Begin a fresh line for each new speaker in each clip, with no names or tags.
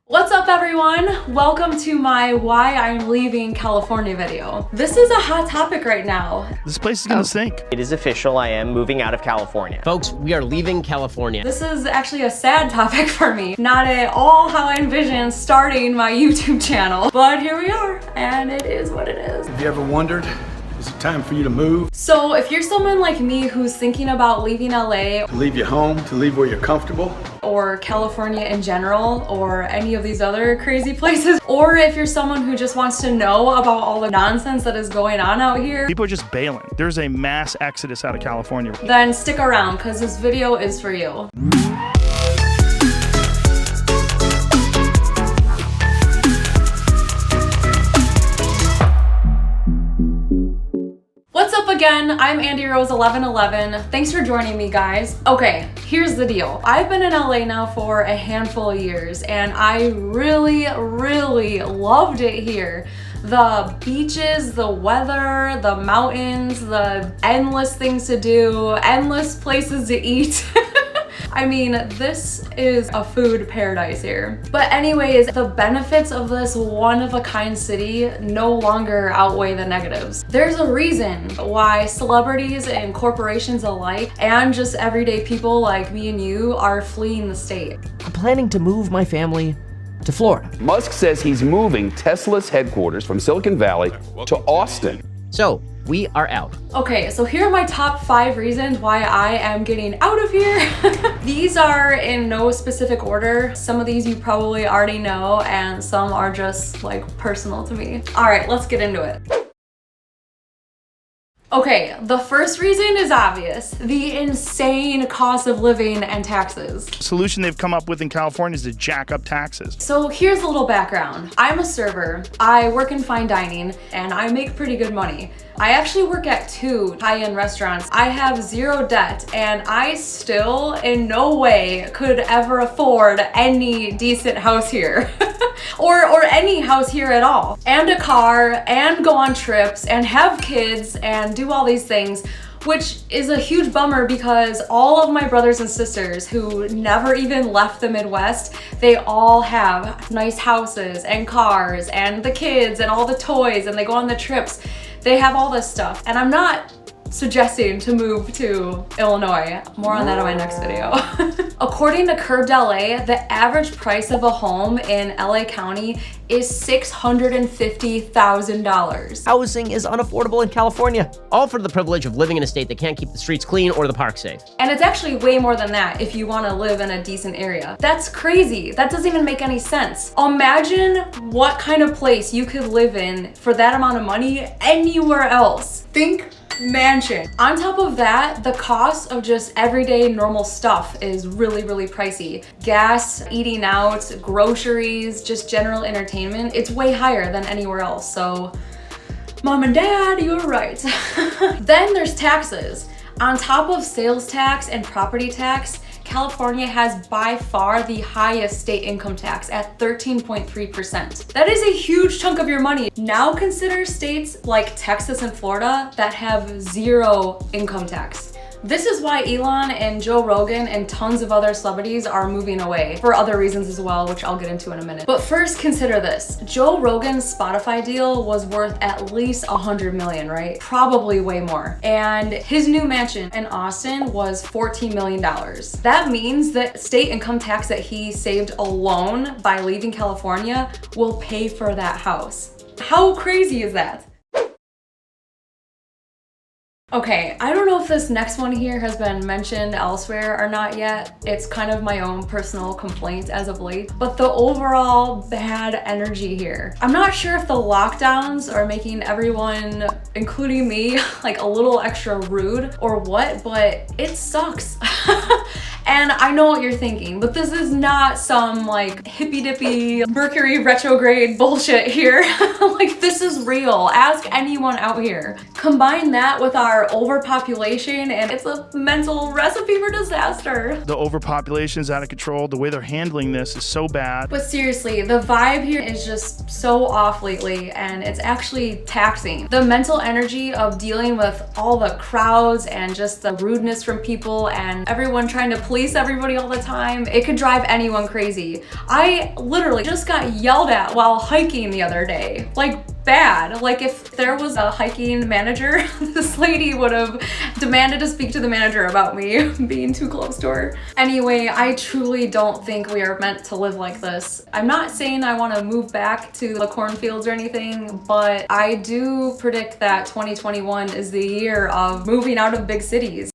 What's up everyone? Welcome to my why I'm leaving California video. This is a hot topic right now.
This place is gonna sink.
It is official, I am moving out of California.
Folks, we are leaving California.
This is actually a sad topic for me. Not at all how I envisioned starting my YouTube channel, but here we are, and it is what it is.
Have you ever wondered, is it time for you to move?
So if you're someone like me who's thinking about leaving LA,
To leave your home, to leave where you're comfortable?
or California in general, or any of these other crazy places, or if you're someone who just wants to know about all the nonsense that is going on out here,
People are just bailing. There's a mass exodus out of California.
then stick around because this video is for you. What's up again? I'm Andy Rose 1111. Thanks for joining me, guys. Okay, here's the deal. I've been in LA now for a handful of years and I really loved it here. The beaches, the weather, the mountains, the endless things to do, endless places to eat. I mean, this is a food paradise here. But anyways, the benefits of this one-of-a-kind city no longer outweigh the negatives. There's a reason why celebrities and corporations alike, and just everyday people like me and you, are fleeing the state.
I'm planning to move my family to Florida.
Musk says he's moving Tesla's headquarters from Silicon Valley to Austin.
So, we are out.
Okay, so here are my top 5 reasons why I am getting out of here. These are in no specific order. Some of these you probably already know, and some are just like personal to me. All right, let's get into it. Okay, the first reason is obvious. The insane cost of living and taxes.
Solution they've come up with in California is to jack up taxes.
So here's a little background. I'm a server, I work in fine dining, and I make pretty good money. I actually work at 2 high-end restaurants. I have 0 debt, and I still in no way could ever afford any decent house here. or any house here at all. And a car, and go on trips, and have kids, and do all these things, which is a huge bummer because all of my brothers and sisters who never even left the Midwest, they all have nice houses and cars and the kids and all the toys, and they go on the trips. They have all this stuff, and I'm not suggesting to move to Illinois. More on that in my next video. According to Curbed LA, the average price of a home in LA County is $650,000.
Housing is unaffordable in California, all for the privilege of living in a state that can't keep the streets clean or the park safe.
And it's actually way more than that if you want to live in a decent area. That's crazy. That doesn't even make any sense. Imagine what kind of place you could live in for that amount of money anywhere else. Think mansion. On top of that, the cost of just everyday normal stuff is really pricey. Gas, eating out, groceries, just general entertainment, it's way higher than anywhere else. So, Mom and Dad, you were right. Then there's taxes. On top of sales tax and property tax, California has by far the highest state income tax at 13.3%. That is a huge chunk of your money. Now consider states like Texas and Florida that have 0 income tax. This is why Elon and Joe Rogan and tons of other celebrities are moving away, for other reasons as well, which I'll get into in a minute. But first, consider this. Joe Rogan's Spotify deal was worth at least $100 million, right? Probably way more. And his new mansion in Austin was $14 million. That means that state income tax that he saved alone by leaving California will pay for that house. How crazy is that? Okay, I don't know if this next one here has been mentioned elsewhere or not yet. It's kind of my own personal complaint as of late, but the overall bad energy here. I'm not sure if the lockdowns are making everyone, including me, like a little extra rude or what, but it sucks. And I know what you're thinking, but this is not some like hippy-dippy Mercury retrograde bullshit here. Like, this is real. Ask anyone out here. Combine that with our overpopulation and it's a mental recipe for disaster.
The overpopulation is out of control. The way they're handling this is so bad.
But seriously, the vibe here is just so off lately, and it's actually taxing. The mental energy of dealing with all the crowds and just the rudeness from people and everyone trying to please police everybody all the time. It could drive anyone crazy. I literally just got yelled at while hiking the other day. Like, bad. Like, if there was a hiking manager, this lady would have demanded to speak to the manager about me being too close to her. Anyway, I truly don't think we are meant to live like this. I'm not saying I want to move back to the cornfields or anything, but I do predict that 2021 is the year of moving out of big cities.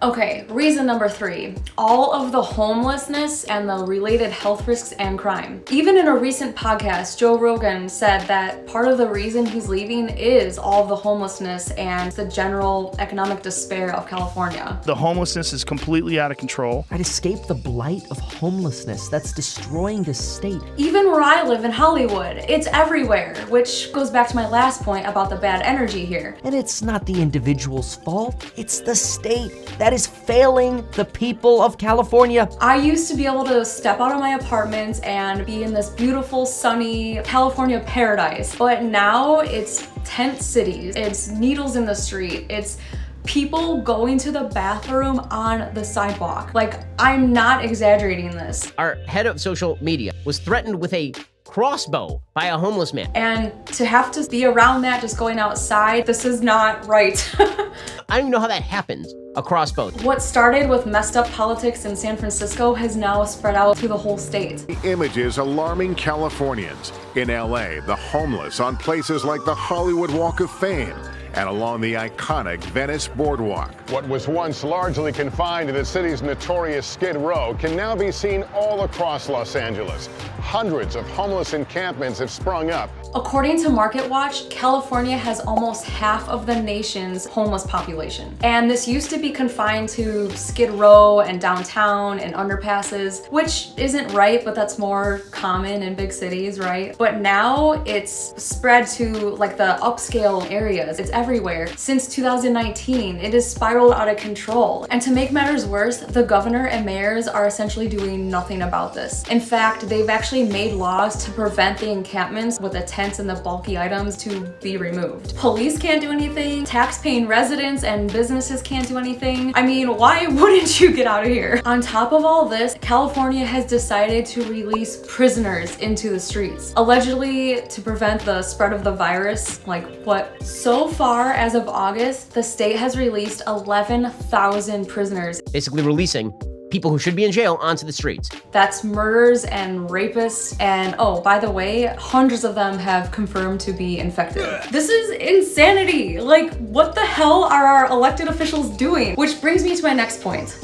Okay, reason number 3, all of the homelessness and the related health risks and crime. Even in a recent podcast, Joe Rogan said that part of the reason he's leaving is all of the homelessness and the general economic despair of California.
The homelessness is completely out of control.
I'd escape the blight of homelessness that's destroying this state.
Even where I live in Hollywood, it's everywhere, which goes back to my last point about the bad energy here.
And it's not the individual's fault, it's the state that is failing the people of California.
I used to be able to step out of my apartment and be in this beautiful, sunny California paradise, but now it's tent cities, it's needles in the street, it's people going to the bathroom on the sidewalk. Like, I'm not exaggerating this.
Our head of social media was threatened with a crossbow by a homeless man.
And to have to be around that, just going outside, this is not right.
I don't even know how that happens, a crossbow.
What started with messed up politics in San Francisco has now spread out to the whole state.
The images alarming Californians. In LA, the homeless on places like the Hollywood Walk of Fame and along the iconic Venice Boardwalk.
What was once largely confined to the city's notorious Skid Row can now be seen all across Los Angeles. Hundreds of homeless encampments have sprung up.
According to MarketWatch, California has almost half of the nation's homeless population. And this used to be confined to Skid Row and downtown and underpasses, which isn't right, but that's more common in big cities, right? But now it's spread to like the upscale areas. It's everywhere. Since 2019, it has spiraled out of control. And to make matters worse, the governor and mayors are essentially doing nothing about this. In fact, they've actually made laws to prevent the encampments with the tents and the bulky items to be removed. Police can't do anything, tax-paying residents and businesses can't do anything. I mean, why wouldn't you get out of here? On top of all this, California has decided to release prisoners into the streets, allegedly to prevent the spread of the virus. Like, what? So far, as of August, the state has released 11,000 prisoners.
Basically releasing people who should be in jail onto the streets.
That's murderers and rapists, and oh, by the way, hundreds of them have confirmed to be infected. This is insanity. Like, what the hell are our elected officials doing? Which brings me to my next point.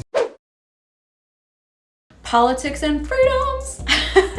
Politics and freedoms.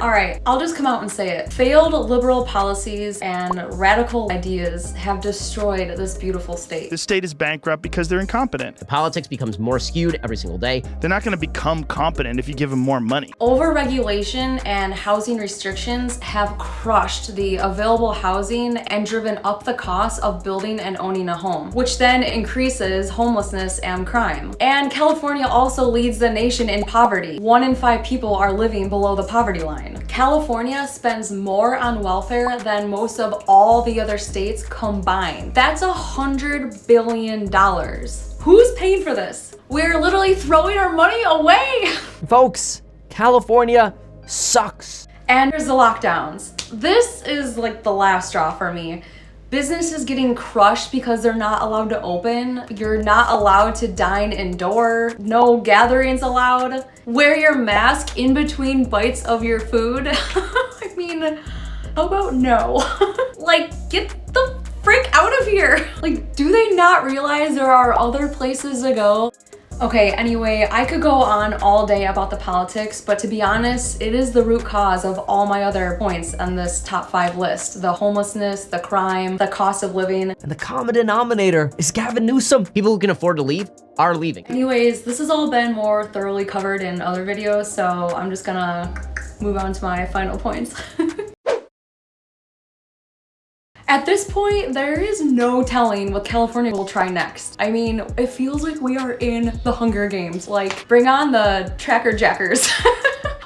All right, I'll just come out and say it. Failed liberal policies and radical ideas have destroyed this beautiful state.
This state is bankrupt because they're incompetent.
The politics becomes more skewed every single day.
They're not going to become competent if you give them more money.
Overregulation and housing restrictions have crushed the available housing and driven up the cost of building and owning a home, which then increases homelessness and crime. And California also leads the nation in poverty. 1 in 5 people are living below the poverty line. California spends more on welfare than most of all the other states combined. That's $100 billion. Who's paying for this? We're literally throwing our money away.
Folks, California sucks.
And there's the lockdowns. This is like the last straw for me. Businesses getting crushed because they're not allowed to open. You're not allowed to dine indoor. No gatherings allowed. Wear your mask in between bites of your food. I mean, how about no? Like, get the frick out of here. Like, do they not realize there are other places to go? Okay, anyway, I could go on all day about the politics, but to be honest, it is the root cause of all my other points on this top 5 list. The homelessness, the crime, the cost of living.
And the common denominator is Gavin Newsom.
People who can afford to leave are leaving.
Anyways, this has all been more thoroughly covered in other videos, so I'm just gonna move on to my final points. At this point, there is no telling what California will try next. I mean, it feels like we are in the Hunger Games. Like, bring on the tracker jackers.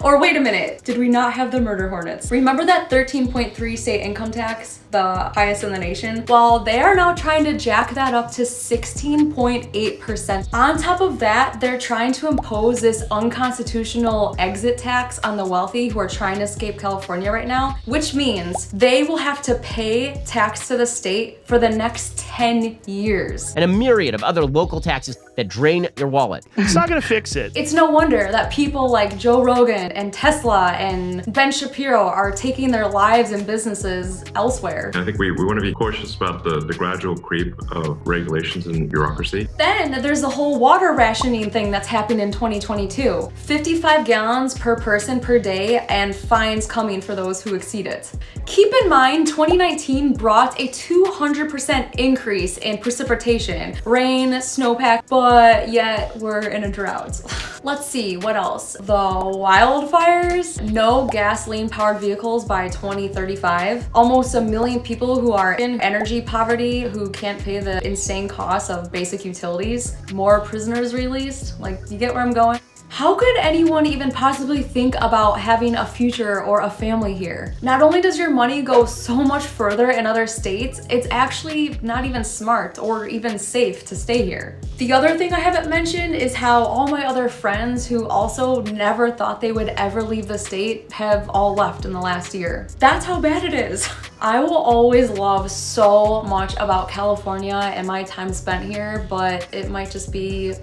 Or wait a minute, did we not have the murder hornets? Remember that 13.3 state income tax, the highest in the nation? Well, they are now trying to jack that up to 16.8%. On top of that, they're trying to impose this unconstitutional exit tax on the wealthy who are trying to escape California right now, which means they will have to pay tax to the state for the next 10 years.
And a myriad of other local taxes that drain your wallet.
It's not gonna fix it.
It's no wonder that people like Joe Rogan and Tesla and Ben Shapiro are taking their lives and businesses elsewhere.
I think we want to be cautious about the gradual creep of regulations and bureaucracy.
Then there's the whole water rationing thing that's happened in 2022. 55 gallons per person per day and fines coming for those who exceed it. Keep in mind, 2019 brought a 200% increase in precipitation, rain, snowpack, but yet we're in a drought. Let's see, what else? The wildfires, no gasoline-powered vehicles by 2035, almost 1 million people who are in energy poverty who can't pay the insane costs of basic utilities, more prisoners released. Like, you get where I'm going? How could anyone even possibly think about having a future or a family here? Not only does your money go so much further in other states, it's actually not even smart or even safe to stay here. The other thing I haven't mentioned is how all my other friends who also never thought they would ever leave the state have all left in the last year. That's how bad it is. I will always love so much about California and my time spent here, but it might just be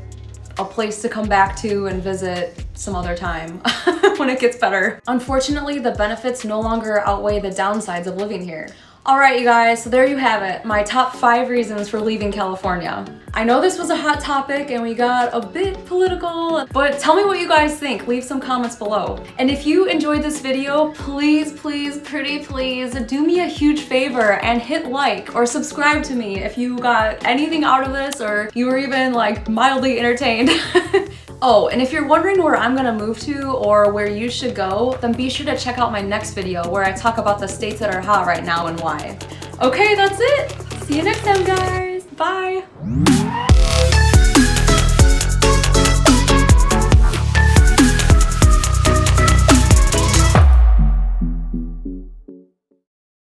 a place to come back to and visit some other time when it gets better. Unfortunately, the benefits no longer outweigh the downsides of living here. All right, you guys, so there you have it, my top 5 reasons for leaving California. I know this was a hot topic and we got a bit political, but tell me what you guys think. Leave some comments below. And if you enjoyed this video, please, please, pretty please, do me a huge favor and hit like or subscribe to me if you got anything out of this or you were even like mildly entertained. Oh, and if you're wondering where I'm gonna move to or where you should go, then be sure to check out my next video where I talk about the states that are hot right now and why. Okay, that's it. See you next time, guys. Bye.